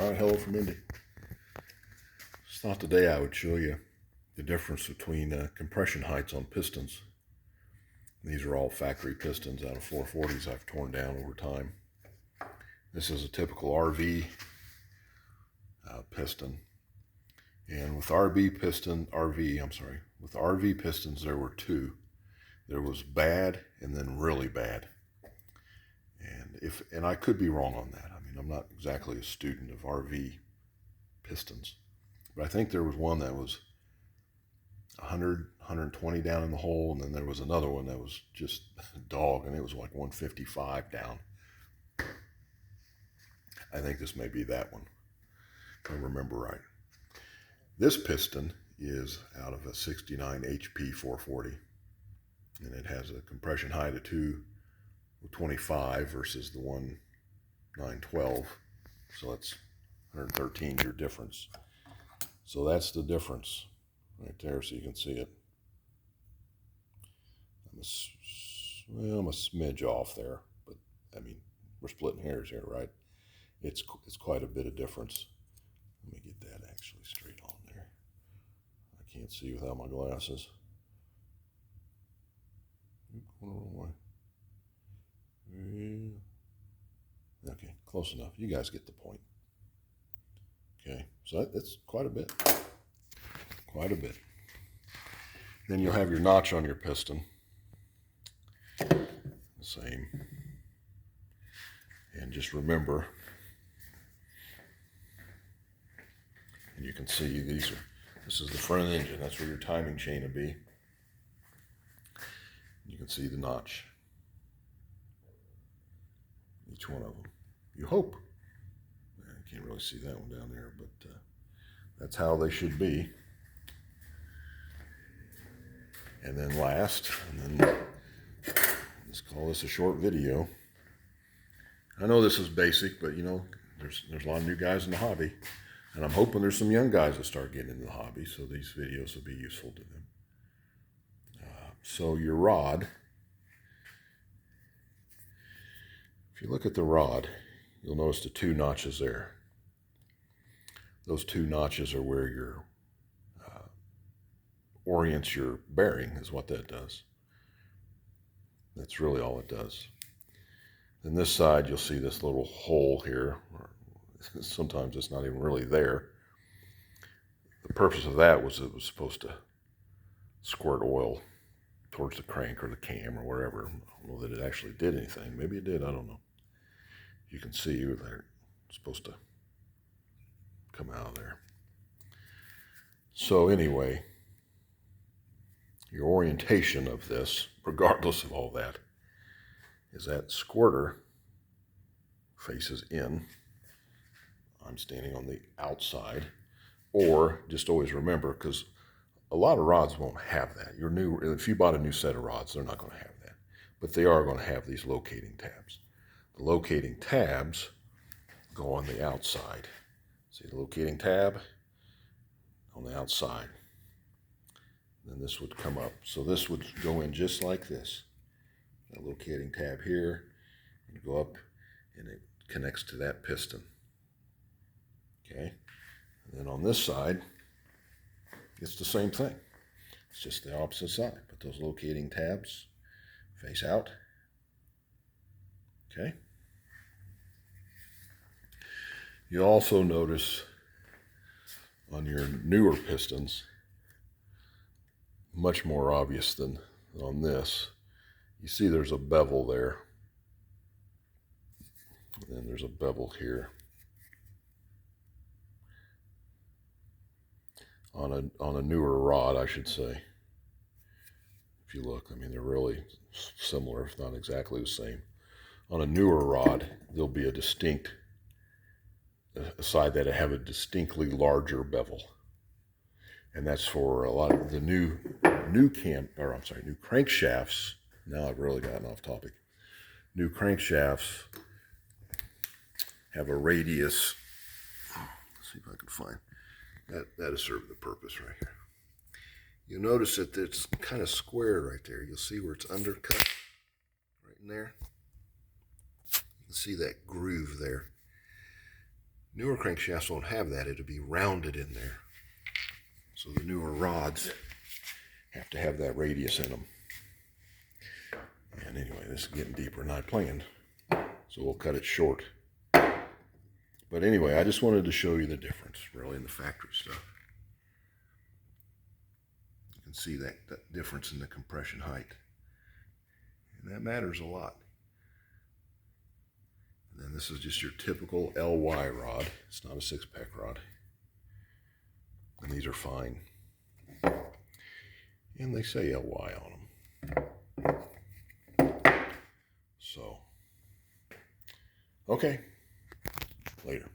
Alright, hello from Indy. Just thought today I would show you the difference between compression heights on pistons. These are all factory pistons out of 440s I've torn down over time. This is a typical RV piston. And with RV pistons there were two. There was bad and then really bad. And I could be wrong on that. I mean, I'm not exactly a student of RV pistons, but I think there was one that was 100, 120 down in the hole, and then there was another one that was just dog, and it was like 155 down. I think this may be that one, if I remember right. This piston is out of a 69 HP 440, and it has a compression height of 225 versus the 912, so that's 113 year difference. So that's the difference right there, so you can see it. I'm a smidge off there, but I mean, we're splitting hairs here, right? It's quite a bit of difference. Let me get that actually straight on there. I can't see without my glasses. Okay, close enough. You guys get the point. Okay, so that's quite a bit. Quite a bit. Then you'll have your notch on your piston. The same. And just remember, and you can see this is the front engine. That's where your timing chain will be. You can see the notch. Each one of them. You hope. You can't really see that one down there, but that's how they should be. And then last, let's call this a short video. I know this is basic, but you know, there's a lot of new guys in the hobby, and I'm hoping there's some young guys that start getting into the hobby, so these videos will be useful to them. So your rod, if you look at the rod, you'll notice the two notches there. Those two notches are where your orients your bearing, is what that does. That's really all it does. Then this side, you'll see this little hole here. Sometimes it's not even really there. The purpose of that was it was supposed to squirt oil towards the crank or the cam or wherever. I don't know that it actually did anything. Maybe it did, I don't know. You can see they're supposed to come out of there. So anyway, your orientation of this, regardless of all that, is that squirter faces in. I'm standing on the outside. Or just always remember, because a lot of rods won't have that. If you bought a new set of rods, they're not going to have that. But they are going to have these locating tabs. The locating tabs go on the outside. See the locating tab on the outside. Then this would come up. So this would go in just like this. A locating tab here, and go up, and it connects to that piston. Okay? And then on this side, it's the same thing. It's just the opposite side. But those locating tabs face out. Okay? You'll also notice on your newer pistons, much more obvious than on this, you see there's a bevel there. And then there's a bevel here. On a newer rod, I should say. If you look, I mean, they're really similar, if not exactly the same. On a newer rod, there'll be a side that have a distinctly larger bevel. And that's for a lot of the new crankshafts. Now I've really gotten off topic. New crankshaft's have a radius. Let's see if I can find that'll serve the purpose right here. You'll notice that it's kind of square right there. You'll see where it's undercut right in there. You can see that groove there. Newer crankshafts won't have that. It'll be rounded in there. So the newer rods have to have that radius in them. And anyway, this is getting deeper than I planned, so we'll cut it short. But anyway, I just wanted to show you the difference, really, in the factory stuff. You can see that difference in the compression height. And that matters a lot. And then this is just your typical LY rod. It's not a 6-pack rod. And these are fine. And they say LY on them. So, okay, later.